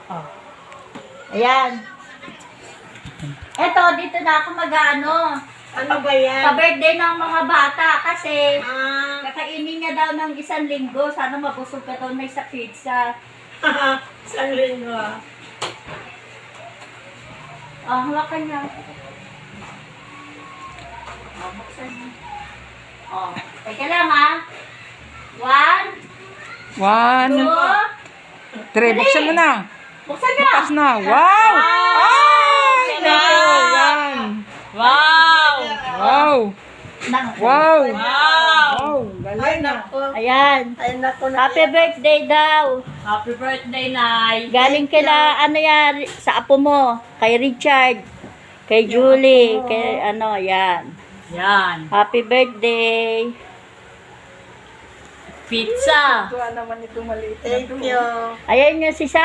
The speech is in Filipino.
Oh. Ayan. Eto, dito na ako mag-ano. Ano ba yan? Pa-birthday ng mga bata kasi kakainin niya daw ng 1 linggo. Sana mabusog ka daw na sa pizza. Isang linggo ah. Oh, hawakan niya. Oh, buksan niya. Oh, teka lang ha. 1, 1, 2, 3. Buksan mo na. buksan niya. Bukas na. Wow! Ay! Yan. Wow! Wow! Wow! Wow! Galing Ay, na. naku. Ayan. Ay, naku. Happy birthday daw. Happy birthday, Nay. Galing kila, ano yan, sa apo mo. Kay Richard. Kay Julie. Kay ano, yan. Yan. Happy birthday. Pizza. Tuwa naman ito maliit na Thank to. you. Ayan yung si Sa